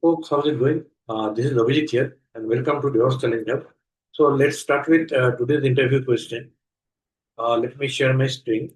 Folks, how's it going? This is Abhijit here, and welcome to DevOps Challenge Hub. So let's start with today's interview question. Let me share my screen.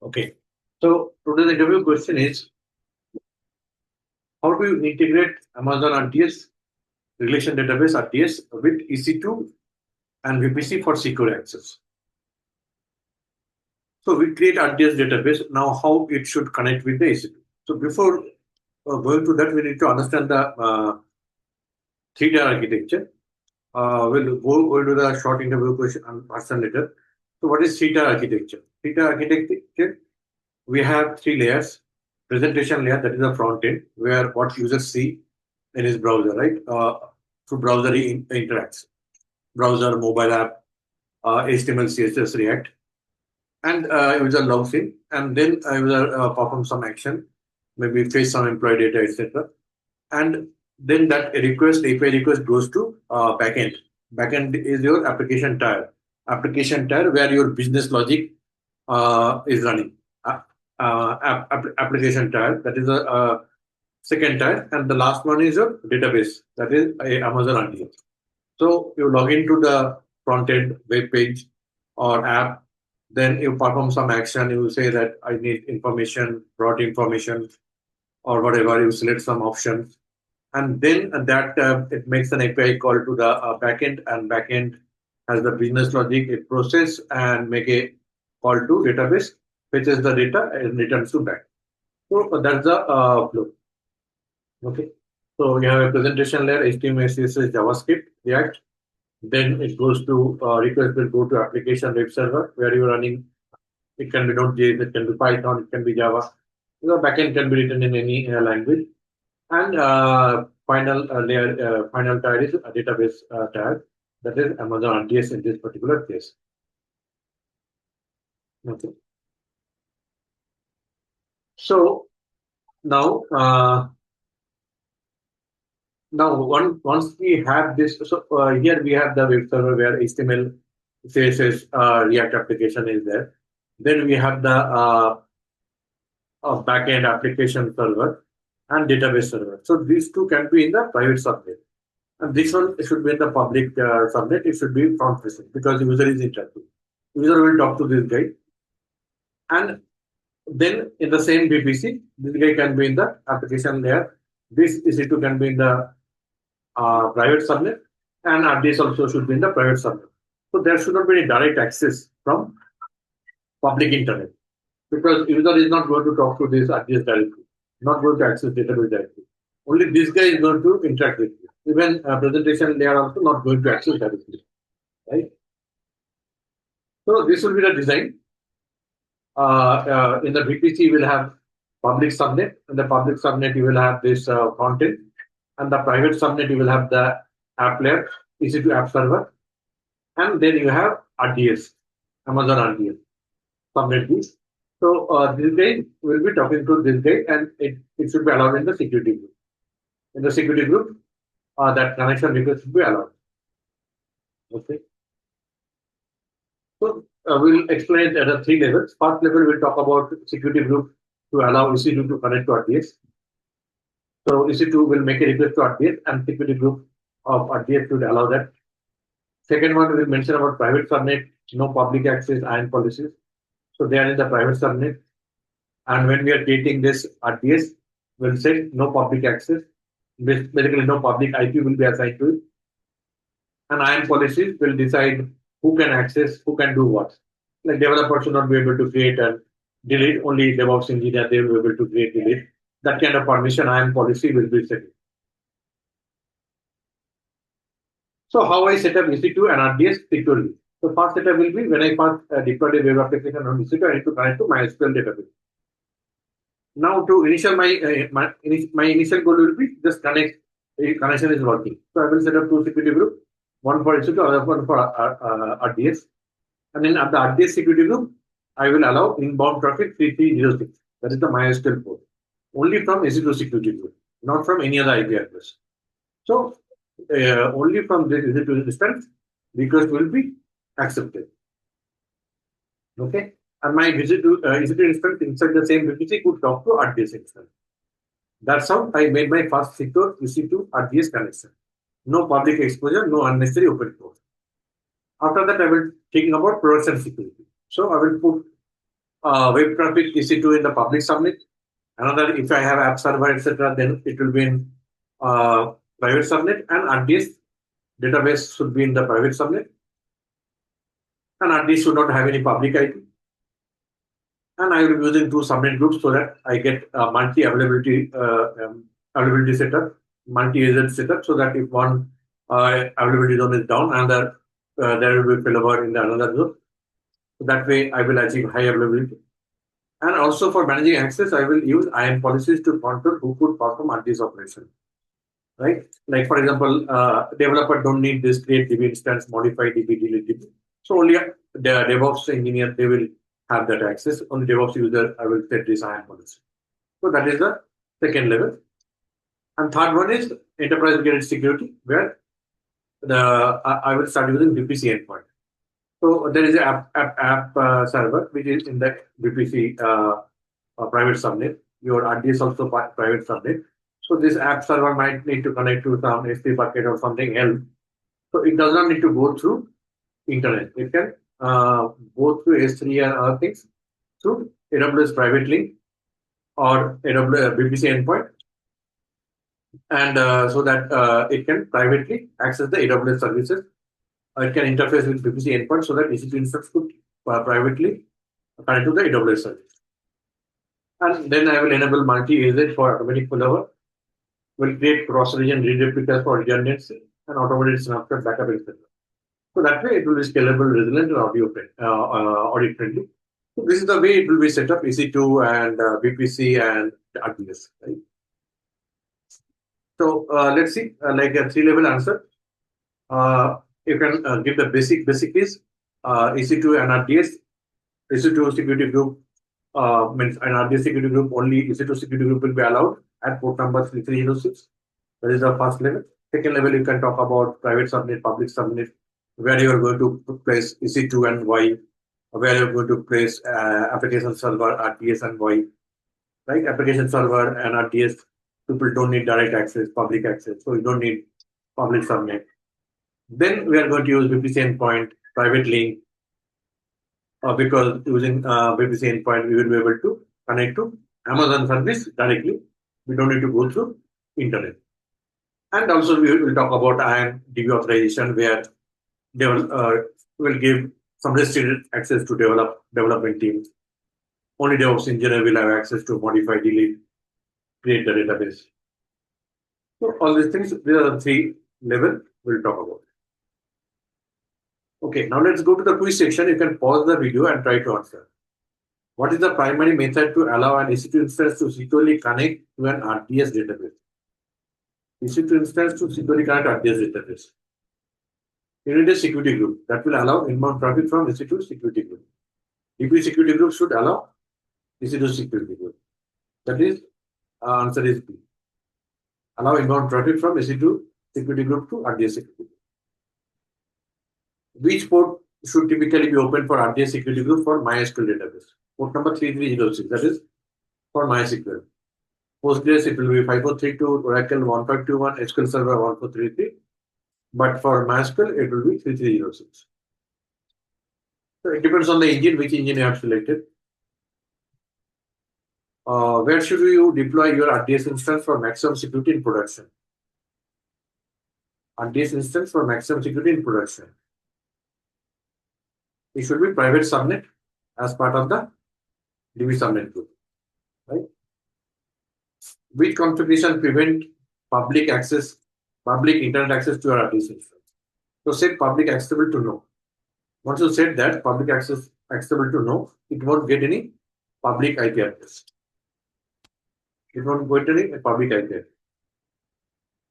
Okay. So today's interview question is: how do you integrate Amazon RDS relation database RDS with EC2 and VPC for secure access? So we create RDS database. Now, how it should connect with the EC2? So before going to that, we need to understand the three-tier architecture. We'll go into the short interview question and answer later. So what is theta architecture? Theta architecture, we have three layers. Presentation layer, that is the front end, where what users see in his browser, right? Through browser he interacts. Browser, mobile app, HTML, CSS, React. And user logs in, and then user performs some action, maybe fetch some employee data, etc. And then that API request goes to backend. Backend is your application tier. Application tier where your business logic is running. Application tier, that is a second tier, and the last one is your database, that is Amazon RDS. So you log into the front end web page or app, then you perform some action. You say that I need information, brought information, or whatever. You select some options, and then that it makes an API call to the backend, and backend has the business logic. It process and make a call to database, fetches the data and returns to back. So that's the flow. Okay. So we have a presentation layer, HTML, CSS, JavaScript, React. Then it goes to request will go to application web server where you're running. It can be Node.js, it can be Python, it can be Java. Backend can be written in any language. And final tier is a database tier, that is Amazon RDS in this particular case. Okay. So now, once we have this, so here we have the web server where HTML, CSS, React application is there. Then we have the backend application server and database server. So these two can be in the private subnet. And this one should be in the public subnet. It should be front facing because the user is interactive. User will talk to this guy. And then in the same VPC, this guy can be in the application layer. This EC2 can be in the private subnet, and RDS also should be in the private subnet. So there should not be any direct access from public internet because user is not going to talk to this RDS directly, not going to access database directly. Only this guy is going to interact with you. Even presentation layer also not going to access directly, right? So this will be the design. In the VPC, you will have public subnet. In the public subnet, you will have this content. And the private subnet, you will have the app layer, EC2 app server. And then you have RDS, Amazon RDS, subnet these. So this guy will be talking to this guy, and it should be allowed in the security group. In the security group, that connection request should be allowed. Okay. So we'll explain at the three levels. First level, we'll talk about security group to allow EC2 to connect to RDS. So EC2 will make a request to RDS, and security group of RDS should allow that. Second one, we'll mention about private subnet, no public access, IAM policies. So they are in the private subnet. And when we are creating this RDS, we'll set no public access. Basically, no public IP will be assigned to it. And IAM policies will decide who can access, who can do what. Like developer should not be able to create and delete, only DevOps engineer they will be able to create, delete. That kind of permission IAM policy will be set. So how I set up EC2 and RDS securely. So first setup will be when I first deploy a web application on EC2, I need to connect to MySQL database. Now to initial my initial goal will be just connect. Connection is working. So I will set up two security group, one for EC2, other one for RDS. And then at the RDS security group, I will allow inbound traffic 3306. That is the MySQL port. Only from EC2 security group, not from any other IP address. So only from this EC2 instance, request will be accepted. Okay. and my EC2 instance inside the same VPC could talk to RDS instance. That's how I made my first secure EC2 RDS connection. No public exposure, no unnecessary open port. After that, I will thinking about production security. So I will put web traffic EC2 in the public subnet. Another, if I have app server, etc., then it will be in private subnet, and RDS database should be in the private subnet. And RDS should not have any public IP. And I will be using two subnet groups so that I get multi-availability availability setup, multi-agent setup, so that if one availability zone is down, another there will be failover in the another zone. So that way, I will achieve high availability. And also for managing access, I will use IAM policies to control who could perform RDS operation. Right? Like for example, developer don't need this create DB instance, modify DB, delete DB. So only the DevOps engineer, they will have that access. Only DevOps user, I will set this IAM policy. So that is the second level. And third one is enterprise grade security, where I will start using VPC endpoint. So there is an app server which is in the VPC private subnet. Your RDS also private subnet. So this app server might need to connect to some S3 bucket or something else. So it does not need to go through internet. It can go through S3 and other things through AWS private link or AWS VPC endpoint, and so that it can privately access the AWS services. It can interface with VPC endpoint so that EC2 instance could privately connect to the AWS service. And then I will enable multi-agent for automatic failover. Will create cross-region read replicas for redundancy and automated snapshot backup, etc. So that way it will be scalable, resilient, and audit friendly. So this is the way it will be set up: EC2 and VPC and RDS. Right? So let's see, like a three-level answer. You can give the basic is EC2 and RDS. EC2 security group means an RDS security group, only EC2 security group will be allowed at port number 3306. That is the first level. Second level, you can talk about private subnet, public subnet, where you are going to place EC2 and Y, where you are going to place application server, RDS and Y. Right? Application server and RDS, people don't need direct access, public access, so you don't need public subnet. Then we are going to use VPC endpoint, private link, because using VPC endpoint, we will be able to connect to Amazon service directly. We don't need to go through internet. And also we will talk about IAM DB authorization, where they will give some restricted access to development teams. Only DevOps engineer will have access to modify, delete, create the database. So all these things, these are the three levels we'll talk about. Okay, now let's go to the quiz section. You can pause the video and try to answer. What is the primary method to allow an EC2 instance to securely connect to an RDS database? EC2 instance to securely connect RDS database. You need a security group that will allow inbound traffic from EC2 security group. DB security group should allow EC2 security group. That is, answer is B. Allow inbound traffic from EC2 security group to RDS security group. Which port should typically be open for RDS security group for MySQL database? Port number 3306, that is for MySQL. Postgres, it will be 5432, Oracle 1521, SQL Server 1433. But for MySQL, it will be 3306. So it depends on the engine, which engine you have selected. Where should you deploy your RDS instance for maximum security in production? RDS instance for maximum security in production. It should be private subnet as part of the DB subnet group, right? Which configuration prevent public internet access to your RDS instance? So set public accessible to no. Once you set that public access accessible to no, it won't get any public IP address. It won't get any public IP address.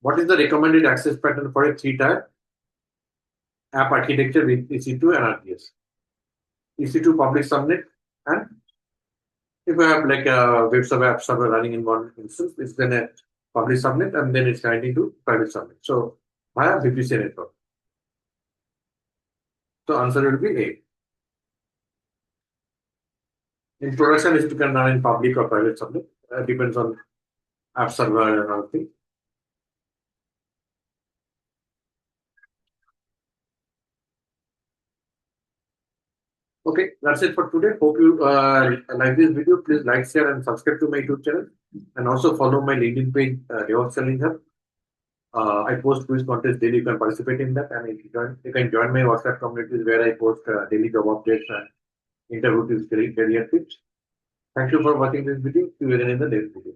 What is the recommended access pattern for a 3-tier app architecture with EC2 and RDS? EC2 public subnet, and if you have like a web server app server running in one instance, it's then a public subnet, and then it's connecting to private subnet. So via VPC network. So answer will be A. In production, it can run in public or private subnet. Depends on app server and other things. Okay, that's it for today. Hope you like this video. Please like, share, and subscribe to my YouTube channel. And also follow my LinkedIn page, DevOps Selling Hub. I post quiz contest daily. You can participate in that, and you can join my WhatsApp communities where I post daily job updates and interview tips, career tips. Thank you for watching this video. See you again in the next video.